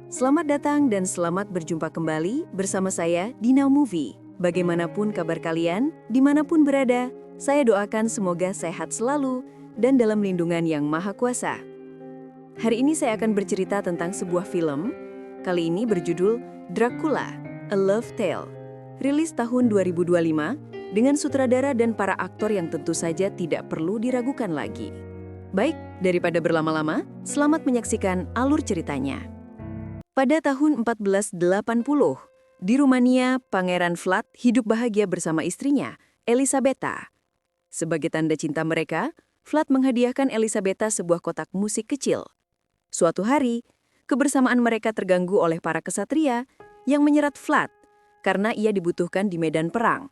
Selamat datang dan selamat berjumpa kembali bersama saya, Dina Movie. Bagaimanapun kabar kalian, dimanapun berada, saya doakan semoga sehat selalu dan dalam lindungan yang maha kuasa. Hari ini saya akan bercerita tentang sebuah film, kali ini berjudul Dracula, A Love Tale. Rilis tahun 2025 dengan sutradara dan para aktor yang tentu saja tidak perlu diragukan lagi. Baik, daripada berlama-lama, selamat menyaksikan alur ceritanya. Pada tahun 1480, di Rumania, Pangeran Vlad hidup bahagia bersama istrinya, Elisabeta. Sebagai tanda cinta mereka, Vlad menghadiahkan Elisabeta sebuah kotak musik kecil. Suatu hari, kebersamaan mereka terganggu oleh para kesatria yang menyerat Vlad karena ia dibutuhkan di medan perang.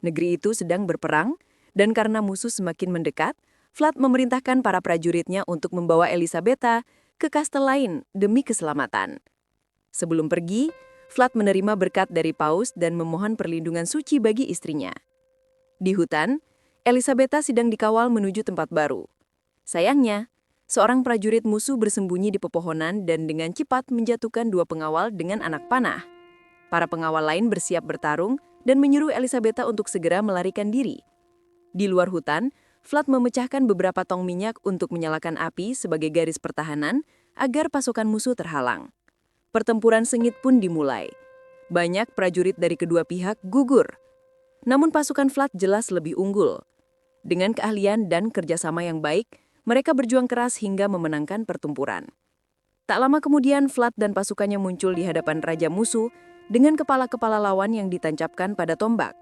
Negeri itu sedang berperang, dan karena musuh semakin mendekat, Vlad memerintahkan para prajuritnya untuk membawa Elisabeta ke kastel lain demi keselamatan. Sebelum pergi, Vlad menerima berkat dari Paus dan memohon perlindungan suci bagi istrinya. Di hutan, Elisabeta sedang dikawal menuju tempat baru. Sayangnya, seorang prajurit musuh bersembunyi di pepohonan dan dengan cepat menjatuhkan dua pengawal dengan anak panah. Para pengawal lain bersiap bertarung dan menyuruh Elisabeta untuk segera melarikan diri. Di luar hutan, Vlad memecahkan beberapa tong minyak untuk menyalakan api sebagai garis pertahanan agar pasukan musuh terhalang. Pertempuran sengit pun dimulai. Banyak prajurit dari kedua pihak gugur. Namun pasukan Vlad jelas lebih unggul. Dengan keahlian dan kerjasama yang baik, mereka berjuang keras hingga memenangkan pertempuran. Tak lama kemudian Vlad dan pasukannya muncul di hadapan raja musuh dengan kepala-kepala lawan yang ditancapkan pada tombak.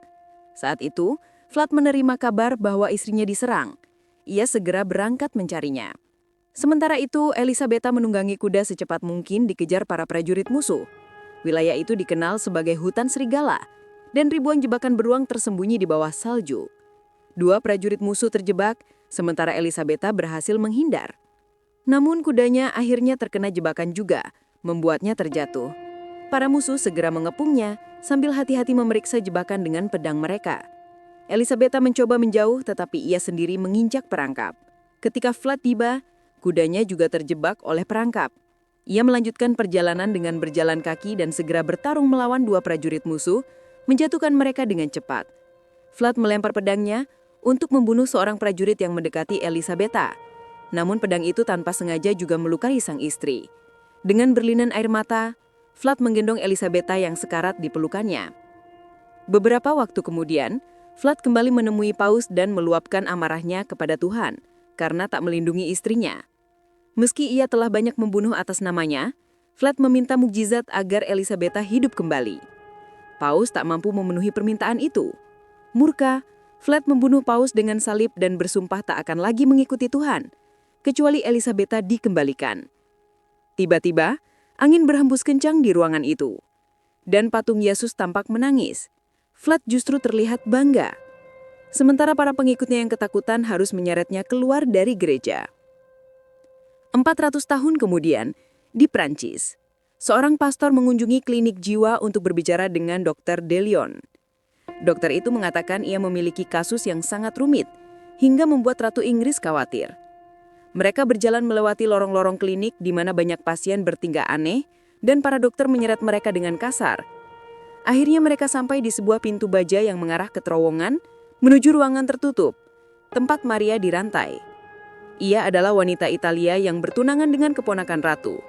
Saat itu, Vlad menerima kabar bahwa istrinya diserang. Ia segera berangkat mencarinya. Sementara itu, Elisabeta menunggangi kuda secepat mungkin dikejar para prajurit musuh. Wilayah itu dikenal sebagai hutan serigala, dan ribuan jebakan beruang tersembunyi di bawah salju. Dua prajurit musuh terjebak, sementara Elisabeta berhasil menghindar. Namun kudanya akhirnya terkena jebakan juga, membuatnya terjatuh. Para musuh segera mengepungnya, sambil hati-hati memeriksa jebakan dengan pedang mereka. Elisabeta mencoba menjauh, tetapi ia sendiri menginjak perangkap. Ketika Vlad tiba, kudanya juga terjebak oleh perangkap. Ia melanjutkan perjalanan dengan berjalan kaki dan segera bertarung melawan dua prajurit musuh, menjatuhkan mereka dengan cepat. Vlad melempar pedangnya untuk membunuh seorang prajurit yang mendekati Elisabeta. Namun pedang itu tanpa sengaja juga melukai sang istri. Dengan berlinang air mata, Vlad menggendong Elisabeta yang sekarat di pelukannya. Beberapa waktu kemudian, Vlad kembali menemui Paus dan meluapkan amarahnya kepada Tuhan karena tak melindungi istrinya. Meski ia telah banyak membunuh atas namanya, Vlad meminta mukjizat agar Elisabeta hidup kembali. Paus tak mampu memenuhi permintaan itu. Murka, Vlad membunuh Paus dengan salib dan bersumpah tak akan lagi mengikuti Tuhan, kecuali Elisabeta dikembalikan. Tiba-tiba, angin berhembus kencang di ruangan itu. Dan patung Yesus tampak menangis. Vlad justru terlihat bangga. Sementara para pengikutnya yang ketakutan harus menyeretnya keluar dari gereja. 400 tahun kemudian, di Prancis, seorang pastor mengunjungi klinik jiwa untuk berbicara dengan Dr. De Leon. Dokter itu mengatakan ia memiliki kasus yang sangat rumit, hingga membuat Ratu Inggris khawatir. Mereka berjalan melewati lorong-lorong klinik di mana banyak pasien bertingkah aneh, dan para dokter menyeret mereka dengan kasar. Akhirnya mereka sampai di sebuah pintu baja yang mengarah ke terowongan, menuju ruangan tertutup, tempat Maria dirantai. Ia adalah wanita Italia yang bertunangan dengan keponakan ratu.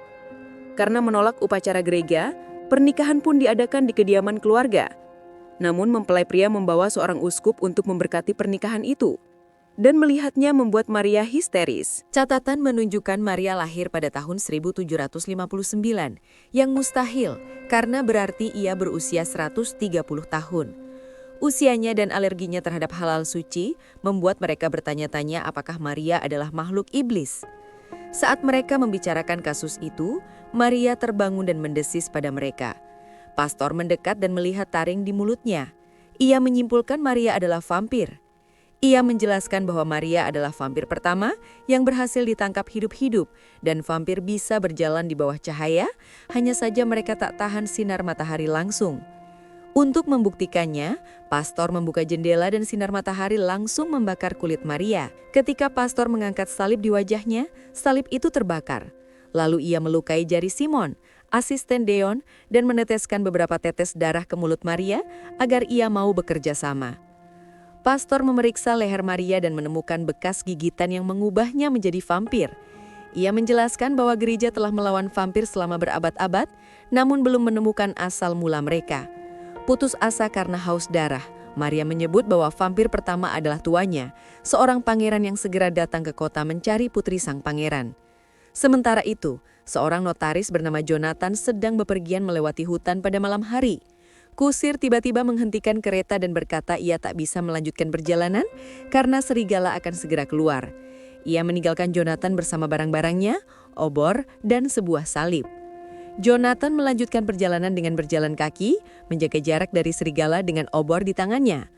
Karena menolak upacara gereja, pernikahan pun diadakan di kediaman keluarga. Namun mempelai pria membawa seorang uskup untuk memberkati pernikahan itu. Dan melihatnya membuat Maria histeris. Catatan menunjukkan Maria lahir pada tahun 1759, yang mustahil karena berarti ia berusia 130 tahun. Usianya dan alerginya terhadap halal suci membuat mereka bertanya-tanya apakah Maria adalah makhluk iblis. Saat mereka membicarakan kasus itu, Maria terbangun dan mendesis pada mereka. Pastor mendekat dan melihat taring di mulutnya. Ia menyimpulkan Maria adalah vampir. Ia menjelaskan bahwa Maria adalah vampir pertama yang berhasil ditangkap hidup-hidup dan vampir bisa berjalan di bawah cahaya, hanya saja mereka tak tahan sinar matahari langsung. Untuk membuktikannya, pastor membuka jendela dan sinar matahari langsung membakar kulit Maria. Ketika pastor mengangkat salib di wajahnya, salib itu terbakar. Lalu ia melukai jari Simon, asisten Deon, dan meneteskan beberapa tetes darah ke mulut Maria agar ia mau bekerja sama. Pastor memeriksa leher Maria dan menemukan bekas gigitan yang mengubahnya menjadi vampir. Ia menjelaskan bahwa gereja telah melawan vampir selama berabad-abad, namun belum menemukan asal mula mereka. Putus asa karena haus darah, Maria menyebut bahwa vampir pertama adalah tuanya, seorang pangeran yang segera datang ke kota mencari putri sang pangeran. Sementara itu, seorang notaris bernama Jonathan sedang bepergian melewati hutan pada malam hari. Kusir tiba-tiba menghentikan kereta dan berkata ia tak bisa melanjutkan perjalanan karena serigala akan segera keluar. Ia meninggalkan Jonathan bersama barang-barangnya, obor, dan sebuah salib. Jonathan melanjutkan perjalanan dengan berjalan kaki, menjaga jarak dari serigala dengan obor di tangannya.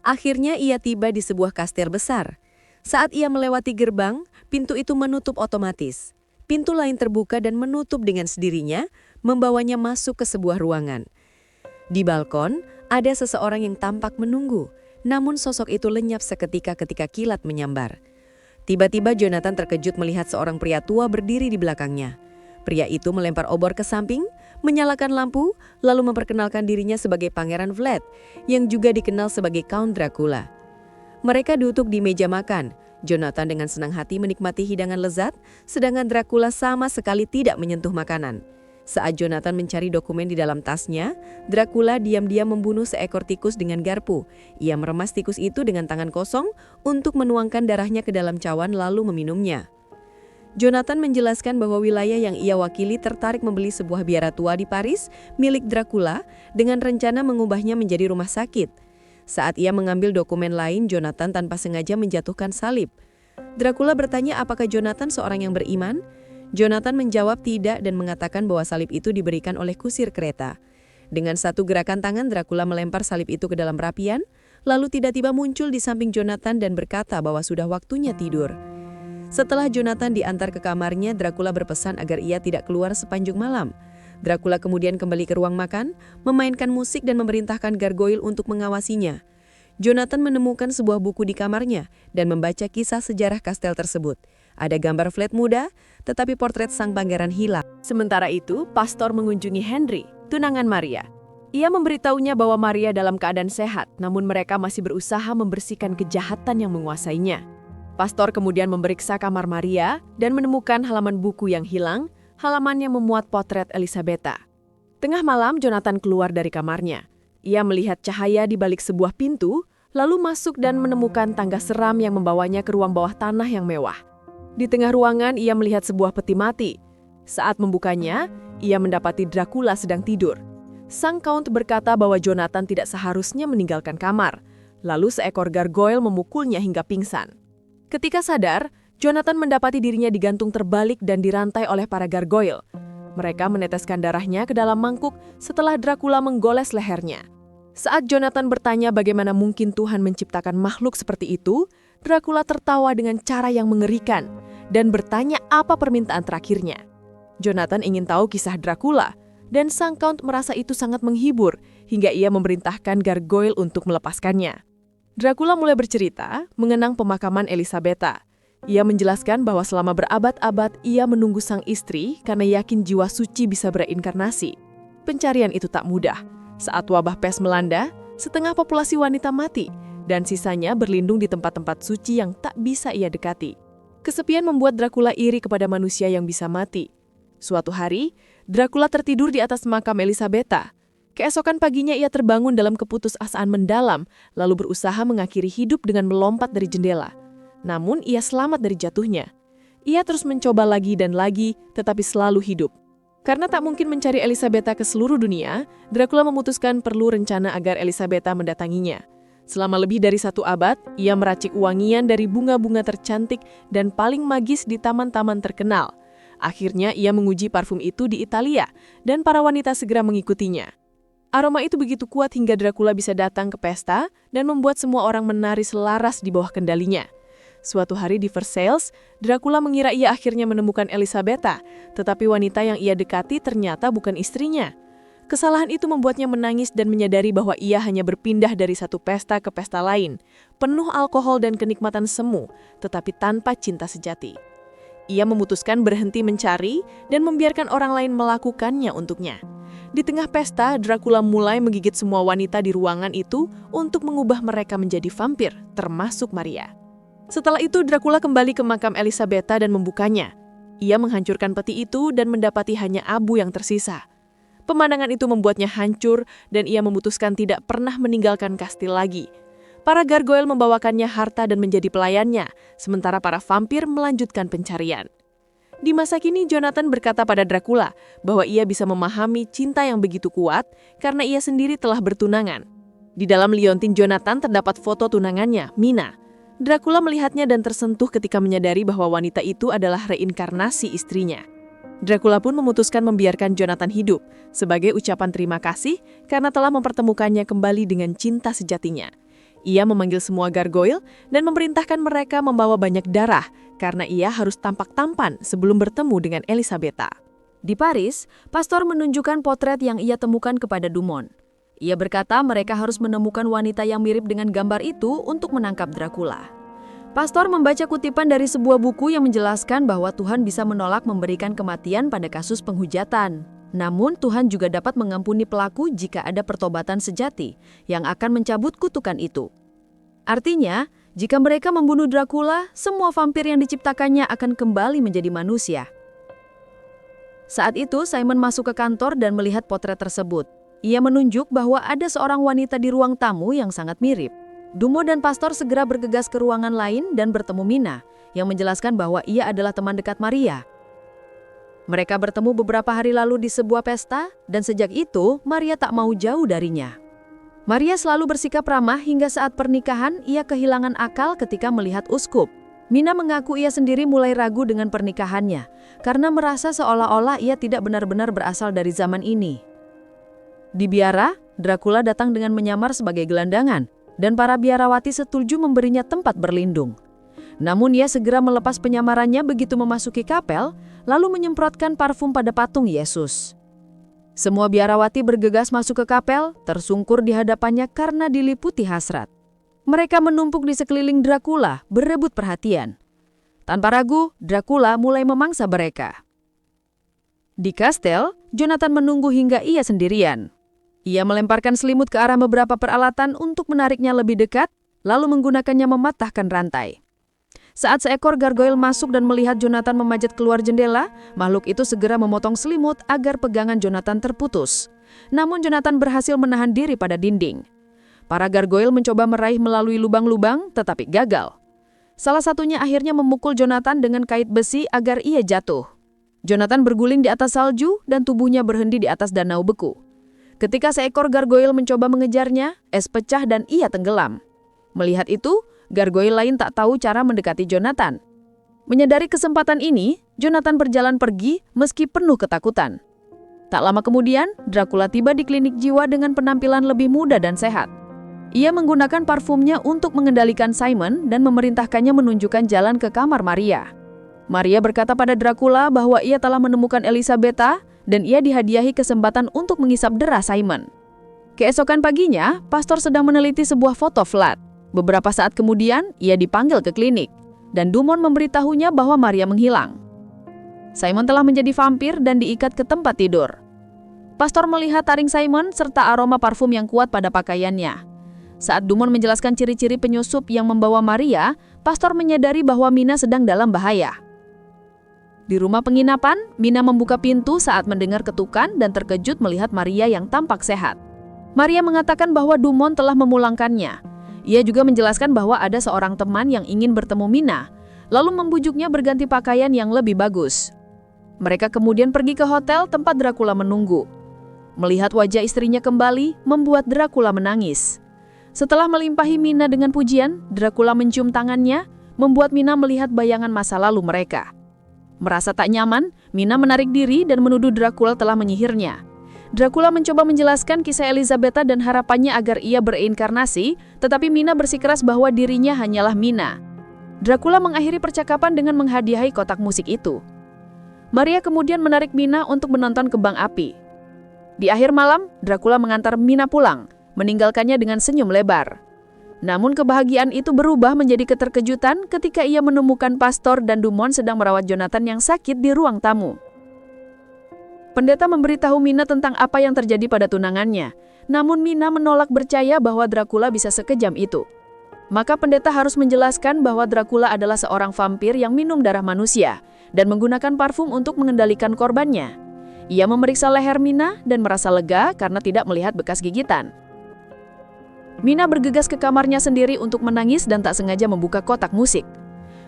Akhirnya ia tiba di sebuah kastil besar. Saat ia melewati gerbang, pintu itu menutup otomatis. Pintu lain terbuka dan menutup dengan sendirinya, membawanya masuk ke sebuah ruangan. Di balkon, ada seseorang yang tampak menunggu, namun sosok itu lenyap seketika ketika kilat menyambar. Tiba-tiba Jonathan terkejut melihat seorang pria tua berdiri di belakangnya. Pria itu melempar obor ke samping, menyalakan lampu, lalu memperkenalkan dirinya sebagai Pangeran Vlad, yang juga dikenal sebagai Count Dracula. Mereka duduk di meja makan. Jonathan dengan senang hati menikmati hidangan lezat, sedangkan Dracula sama sekali tidak menyentuh makanan. Saat Jonathan mencari dokumen di dalam tasnya, Dracula diam-diam membunuh seekor tikus dengan garpu. Ia meremas tikus itu dengan tangan kosong untuk menuangkan darahnya ke dalam cawan lalu meminumnya. Jonathan menjelaskan bahwa wilayah yang ia wakili tertarik membeli sebuah biara tua di Paris milik Dracula dengan rencana mengubahnya menjadi rumah sakit. Saat ia mengambil dokumen lain, Jonathan tanpa sengaja menjatuhkan salib. Dracula bertanya apakah Jonathan seorang yang beriman? Jonathan menjawab tidak dan mengatakan bahwa salib itu diberikan oleh kusir kereta. Dengan satu gerakan tangan, Dracula melempar salib itu ke dalam rapian, lalu tiba-tiba muncul di samping Jonathan dan berkata bahwa sudah waktunya tidur. Setelah Jonathan diantar ke kamarnya, Dracula berpesan agar ia tidak keluar sepanjang malam. Dracula kemudian kembali ke ruang makan, memainkan musik dan memerintahkan gargoyle untuk mengawasinya. Jonathan menemukan sebuah buku di kamarnya dan membaca kisah sejarah kastel tersebut. Ada gambar Vlad muda, tetapi potret sang pangeran hilang. Sementara itu, pastor mengunjungi Henry, tunangan Maria. Ia memberitahunya bahwa Maria dalam keadaan sehat, namun mereka masih berusaha membersihkan kejahatan yang menguasainya. Pastor kemudian memeriksa kamar Maria dan menemukan halaman buku yang hilang, halaman yang memuat potret Elisabetta. Tengah malam, Jonathan keluar dari kamarnya. Ia melihat cahaya di balik sebuah pintu, lalu masuk dan menemukan tangga seram yang membawanya ke ruang bawah tanah yang mewah. Di tengah ruangan, ia melihat sebuah peti mati. Saat membukanya, ia mendapati Dracula sedang tidur. Sang Count berkata bahwa Jonathan tidak seharusnya meninggalkan kamar. Lalu seekor gargoyle memukulnya hingga pingsan. Ketika sadar, Jonathan mendapati dirinya digantung terbalik dan dirantai oleh para gargoyle. Mereka meneteskan darahnya ke dalam mangkuk setelah Dracula menggoles lehernya. Saat Jonathan bertanya bagaimana mungkin Tuhan menciptakan makhluk seperti itu, Dracula tertawa dengan cara yang mengerikan dan bertanya apa permintaan terakhirnya. Jonathan ingin tahu kisah Dracula, dan sang Count merasa itu sangat menghibur hingga ia memerintahkan gargoyle untuk melepaskannya. Dracula mulai bercerita mengenang pemakaman Elisabetta. Ia menjelaskan bahwa selama berabad-abad ia menunggu sang istri karena yakin jiwa suci bisa bereinkarnasi. Pencarian itu tak mudah. Saat wabah pes melanda, setengah populasi wanita mati dan sisanya berlindung di tempat-tempat suci yang tak bisa ia dekati. Kesepian membuat Dracula iri kepada manusia yang bisa mati. Suatu hari, Dracula tertidur di atas makam Elisabetta. Keesokan paginya ia terbangun dalam keputusasaan mendalam, lalu berusaha mengakhiri hidup dengan melompat dari jendela. Namun ia selamat dari jatuhnya. Ia terus mencoba lagi dan lagi, tetapi selalu hidup. Karena tak mungkin mencari Elisabetta ke seluruh dunia, Dracula memutuskan perlu rencana agar Elisabetta mendatanginya. Selama lebih dari 1 abad, ia meracik wangian dari bunga-bunga tercantik dan paling magis di taman-taman terkenal. Akhirnya ia menguji parfum itu di Italia, dan para wanita segera mengikutinya. Aroma itu begitu kuat hingga Dracula bisa datang ke pesta dan membuat semua orang menari selaras di bawah kendalinya. Suatu hari di Versailles, Dracula mengira ia akhirnya menemukan Elisabetta, tetapi wanita yang ia dekati ternyata bukan istrinya. Kesalahan itu membuatnya menangis dan menyadari bahwa ia hanya berpindah dari satu pesta ke pesta lain, penuh alkohol dan kenikmatan semu, tetapi tanpa cinta sejati. Ia memutuskan berhenti mencari dan membiarkan orang lain melakukannya untuknya. Di tengah pesta, Dracula mulai menggigit semua wanita di ruangan itu untuk mengubah mereka menjadi vampir, termasuk Maria. Setelah itu, Dracula kembali ke makam Elisabetta dan membukanya. Ia menghancurkan peti itu dan mendapati hanya abu yang tersisa. Pemandangan itu membuatnya hancur dan ia memutuskan tidak pernah meninggalkan kastil lagi. Para gargoyle membawakannya harta dan menjadi pelayannya, sementara para vampir melanjutkan pencarian. Di masa kini, Jonathan berkata pada Dracula bahwa ia bisa memahami cinta yang begitu kuat karena ia sendiri telah bertunangan. Di dalam liontin Jonathan terdapat foto tunangannya, Mina. Dracula melihatnya dan tersentuh ketika menyadari bahwa wanita itu adalah reinkarnasi istrinya. Dracula pun memutuskan membiarkan Jonathan hidup sebagai ucapan terima kasih karena telah mempertemukannya kembali dengan cinta sejatinya. Ia memanggil semua gargoyle dan memerintahkan mereka membawa banyak darah karena ia harus tampak tampan sebelum bertemu dengan Elisabetta. Di Paris, pastor menunjukkan potret yang ia temukan kepada Dumont. Ia berkata mereka harus menemukan wanita yang mirip dengan gambar itu untuk menangkap Dracula. Pastor membaca kutipan dari sebuah buku yang menjelaskan bahwa Tuhan bisa menolak memberikan kematian pada kasus penghujatan. Namun Tuhan juga dapat mengampuni pelaku jika ada pertobatan sejati yang akan mencabut kutukan itu. Artinya, jika mereka membunuh Dracula, semua vampir yang diciptakannya akan kembali menjadi manusia. Saat itu, Simon masuk ke kantor dan melihat potret tersebut. Ia menunjuk bahwa ada seorang wanita di ruang tamu yang sangat mirip. Dumont dan pastor segera bergegas ke ruangan lain dan bertemu Mina, yang menjelaskan bahwa ia adalah teman dekat Maria. Mereka bertemu beberapa hari lalu di sebuah pesta, dan sejak itu Maria tak mau jauh darinya. Maria selalu bersikap ramah hingga saat pernikahan ia kehilangan akal ketika melihat uskup. Mina mengaku ia sendiri mulai ragu dengan pernikahannya, karena merasa seolah-olah ia tidak benar-benar berasal dari zaman ini. Di biara, Dracula datang dengan menyamar sebagai gelandangan, dan para biarawati setuju memberinya tempat berlindung. Namun ia segera melepas penyamarannya begitu memasuki kapel, lalu menyemprotkan parfum pada patung Yesus. Semua biarawati bergegas masuk ke kapel, tersungkur di hadapannya karena diliputi hasrat. Mereka menumpuk di sekeliling Dracula, berebut perhatian. Tanpa ragu, Dracula mulai memangsa mereka. Di kastel, Jonathan menunggu hingga ia sendirian. Ia melemparkan selimut ke arah beberapa peralatan untuk menariknya lebih dekat, lalu menggunakannya mematahkan rantai. Saat seekor gargoyle masuk dan melihat Jonathan memanjat keluar jendela, makhluk itu segera memotong selimut agar pegangan Jonathan terputus. Namun Jonathan berhasil menahan diri pada dinding. Para gargoyle mencoba meraih melalui lubang-lubang, tetapi gagal. Salah satunya akhirnya memukul Jonathan dengan kait besi agar ia jatuh. Jonathan berguling di atas salju dan tubuhnya berhenti di atas danau beku. Ketika seekor gargoyle mencoba mengejarnya, es pecah dan ia tenggelam. Melihat itu, gargoyle lain tak tahu cara mendekati Jonathan. Menyadari kesempatan ini, Jonathan berjalan pergi meski penuh ketakutan. Tak lama kemudian, Dracula tiba di klinik jiwa dengan penampilan lebih muda dan sehat. Ia menggunakan parfumnya untuk mengendalikan Simon dan memerintahkannya menunjukkan jalan ke kamar Maria. Maria berkata pada Dracula bahwa ia telah menemukan Elisabetta dan ia dihadiahi kesempatan untuk mengisap darah Simon. Keesokan paginya, pastor sedang meneliti sebuah foto Vlad. Beberapa saat kemudian, ia dipanggil ke klinik, dan Dumont memberitahunya bahwa Maria menghilang. Simon telah menjadi vampir dan diikat ke tempat tidur. Pastor melihat taring Simon serta aroma parfum yang kuat pada pakaiannya. Saat Dumont menjelaskan ciri-ciri penyusup yang membawa Maria, pastor menyadari bahwa Mina sedang dalam bahaya. Di rumah penginapan, Mina membuka pintu saat mendengar ketukan dan terkejut melihat Maria yang tampak sehat. Maria mengatakan bahwa Dumont telah memulangkannya. Ia juga menjelaskan bahwa ada seorang teman yang ingin bertemu Mina, lalu membujuknya berganti pakaian yang lebih bagus. Mereka kemudian pergi ke hotel tempat Dracula menunggu. Melihat wajah istrinya kembali, membuat Dracula menangis. Setelah melimpahi Mina dengan pujian, Dracula mencium tangannya, membuat Mina melihat bayangan masa lalu mereka. Merasa tak nyaman, Mina menarik diri dan menuduh Dracula telah menyihirnya. Dracula mencoba menjelaskan kisah Elisabetta dan harapannya agar ia bereinkarnasi, tetapi Mina bersikeras bahwa dirinya hanyalah Mina. Dracula mengakhiri percakapan dengan menghadiahi kotak musik itu. Maria kemudian menarik Mina untuk menonton kembang api. Di akhir malam, Dracula mengantar Mina pulang, meninggalkannya dengan senyum lebar. Namun kebahagiaan itu berubah menjadi keterkejutan ketika ia menemukan Pastor dan Dumont sedang merawat Jonathan yang sakit di ruang tamu. Pendeta memberitahu Mina tentang apa yang terjadi pada tunangannya, namun Mina menolak percaya bahwa Dracula bisa sekejam itu. Maka pendeta harus menjelaskan bahwa Dracula adalah seorang vampir yang minum darah manusia dan menggunakan parfum untuk mengendalikan korbannya. Ia memeriksa leher Mina dan merasa lega karena tidak melihat bekas gigitan. Mina bergegas ke kamarnya sendiri untuk menangis dan tak sengaja membuka kotak musik.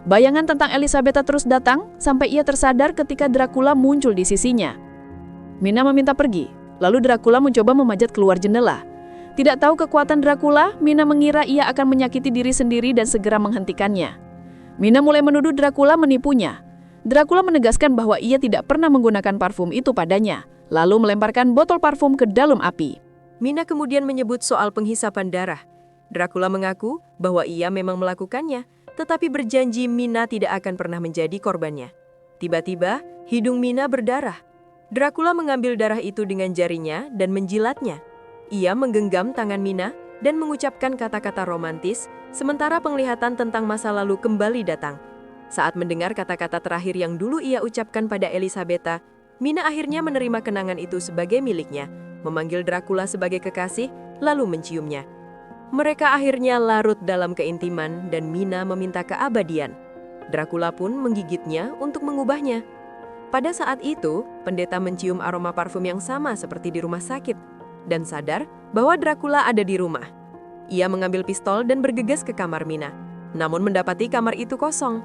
Bayangan tentang Elisabetta terus datang sampai ia tersadar ketika Dracula muncul di sisinya. Mina meminta pergi, lalu Dracula mencoba memanjat keluar jendela. Tidak tahu kekuatan Dracula, Mina mengira ia akan menyakiti diri sendiri dan segera menghentikannya. Mina mulai menuduh Dracula menipunya. Dracula menegaskan bahwa ia tidak pernah menggunakan parfum itu padanya, lalu melemparkan botol parfum ke dalam api. Mina kemudian menyebut soal penghisapan darah. Dracula mengaku bahwa ia memang melakukannya, tetapi berjanji Mina tidak akan pernah menjadi korbannya. Tiba-tiba, hidung Mina berdarah. Dracula mengambil darah itu dengan jarinya dan menjilatnya. Ia menggenggam tangan Mina dan mengucapkan kata-kata romantis, sementara penglihatan tentang masa lalu kembali datang. Saat mendengar kata-kata terakhir yang dulu ia ucapkan pada Elisabetta, Mina akhirnya menerima kenangan itu sebagai miliknya, memanggil Dracula sebagai kekasih, lalu menciumnya. Mereka akhirnya larut dalam keintiman dan Mina meminta keabadian. Dracula pun menggigitnya untuk mengubahnya. Pada saat itu, pendeta mencium aroma parfum yang sama seperti di rumah sakit dan sadar bahwa Dracula ada di rumah. Ia mengambil pistol dan bergegas ke kamar Mina, namun mendapati kamar itu kosong.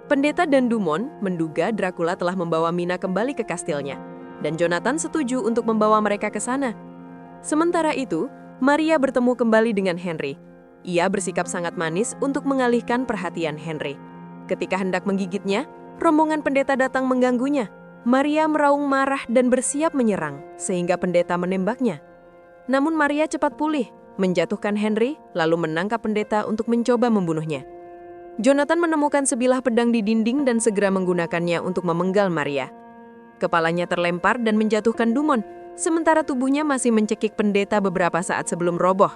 Pendeta dan Dumont menduga Dracula telah membawa Mina kembali ke kastilnya, dan Jonathan setuju untuk membawa mereka ke sana. Sementara itu, Maria bertemu kembali dengan Henry. Ia bersikap sangat manis untuk mengalihkan perhatian Henry. Ketika hendak menggigitnya, rombongan pendeta datang mengganggunya. Maria meraung marah dan bersiap menyerang, sehingga pendeta menembaknya. Namun Maria cepat pulih, menjatuhkan Henry, lalu menangkap pendeta untuk mencoba membunuhnya. Jonathan menemukan sebilah pedang di dinding dan segera menggunakannya untuk memenggal Maria. Kepalanya terlempar dan menjatuhkan Dumont, sementara tubuhnya masih mencekik pendeta beberapa saat sebelum roboh.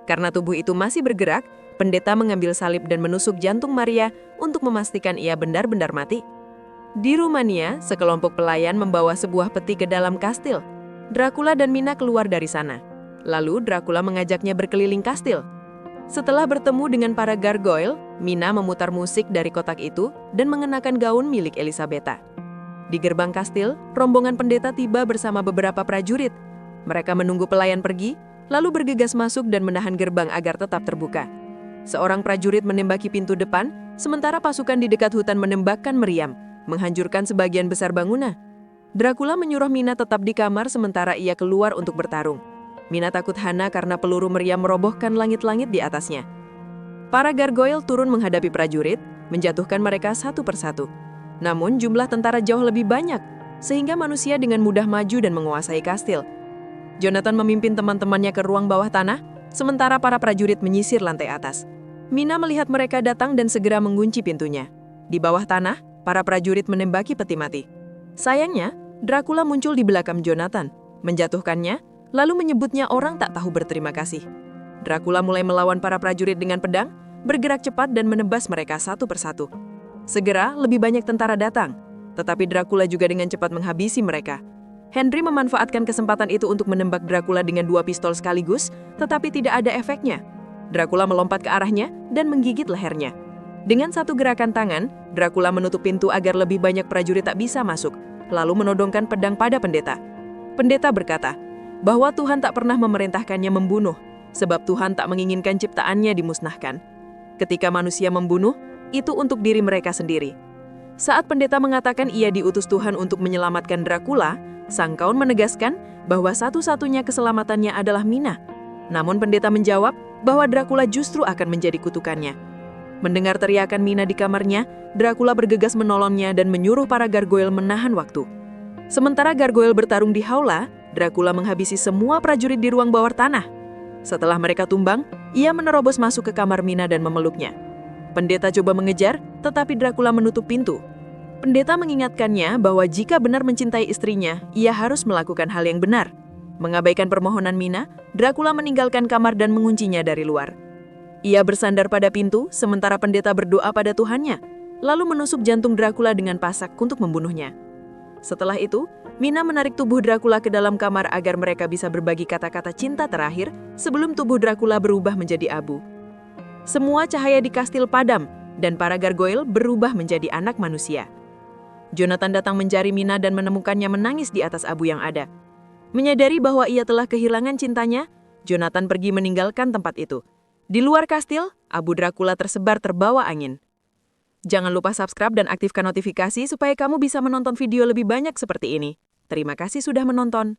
Karena tubuh itu masih bergerak, pendeta mengambil salib dan menusuk jantung Maria untuk memastikan ia benar-benar mati. Di Rumania, sekelompok pelayan membawa sebuah peti ke dalam kastil. Dracula dan Mina keluar dari sana. Lalu Dracula mengajaknya berkeliling kastil. Setelah bertemu dengan para gargoyle, Mina memutar musik dari kotak itu dan mengenakan gaun milik Elisabetta. Di gerbang kastil, rombongan pendeta tiba bersama beberapa prajurit. Mereka menunggu pelayan pergi, lalu bergegas masuk dan menahan gerbang agar tetap terbuka. Seorang prajurit menembaki pintu depan, sementara pasukan di dekat hutan menembakkan meriam, menghancurkan sebagian besar bangunan. Dracula menyuruh Mina tetap di kamar sementara ia keluar untuk bertarung. Mina takut hana karena peluru meriam merobohkan langit-langit di atasnya. Para gargoyle turun menghadapi prajurit, menjatuhkan mereka satu persatu. Namun jumlah tentara jauh lebih banyak, sehingga manusia dengan mudah maju dan menguasai kastil. Jonathan memimpin teman-temannya ke ruang bawah tanah, sementara para prajurit menyisir lantai atas. Mina melihat mereka datang dan segera mengunci pintunya. Di bawah tanah, para prajurit menembaki peti mati. Sayangnya, Dracula muncul di belakang Jonathan, menjatuhkannya, lalu menyebutnya orang tak tahu berterima kasih. Dracula mulai melawan para prajurit dengan pedang, bergerak cepat dan menebas mereka satu persatu. Segera, lebih banyak tentara datang, tetapi Dracula juga dengan cepat menghabisi mereka. Henry memanfaatkan kesempatan itu untuk menembak Dracula dengan 2 pistol sekaligus, tetapi tidak ada efeknya. Dracula melompat ke arahnya dan menggigit lehernya. Dengan satu gerakan tangan, Dracula menutup pintu agar lebih banyak prajurit tak bisa masuk, lalu menodongkan pedang pada pendeta. Pendeta berkata bahwa Tuhan tak pernah memerintahkannya membunuh, sebab Tuhan tak menginginkan ciptaannya dimusnahkan. Ketika manusia membunuh, itu untuk diri mereka sendiri. Saat pendeta mengatakan ia diutus Tuhan untuk menyelamatkan Dracula, sang kaun menegaskan bahwa satu-satunya keselamatannya adalah Mina. Namun pendeta menjawab bahwa Dracula justru akan menjadi kutukannya. Mendengar teriakan Mina di kamarnya, Dracula bergegas menolongnya dan menyuruh para gargoyle menahan waktu. Sementara gargoyle bertarung di haula, Dracula menghabisi semua prajurit di ruang bawah tanah. Setelah mereka tumbang, ia menerobos masuk ke kamar Mina dan memeluknya. Pendeta coba mengejar, tetapi Dracula menutup pintu. Pendeta mengingatkannya bahwa jika benar mencintai istrinya, ia harus melakukan hal yang benar. Mengabaikan permohonan Mina, Dracula meninggalkan kamar dan menguncinya dari luar. Ia bersandar pada pintu, sementara pendeta berdoa pada Tuhannya, lalu menusuk jantung Dracula dengan pasak untuk membunuhnya. Setelah itu, Mina menarik tubuh Dracula ke dalam kamar agar mereka bisa berbagi kata-kata cinta terakhir sebelum tubuh Dracula berubah menjadi abu. Semua cahaya di kastil padam, dan para gargoyle berubah menjadi anak manusia. Jonathan datang mencari Mina dan menemukannya menangis di atas abu yang ada. Menyadari bahwa ia telah kehilangan cintanya, Jonathan pergi meninggalkan tempat itu. Di luar kastil, abu Dracula tersebar terbawa angin. Jangan lupa subscribe dan aktifkan notifikasi supaya kamu bisa menonton video lebih banyak seperti ini. Terima kasih sudah menonton.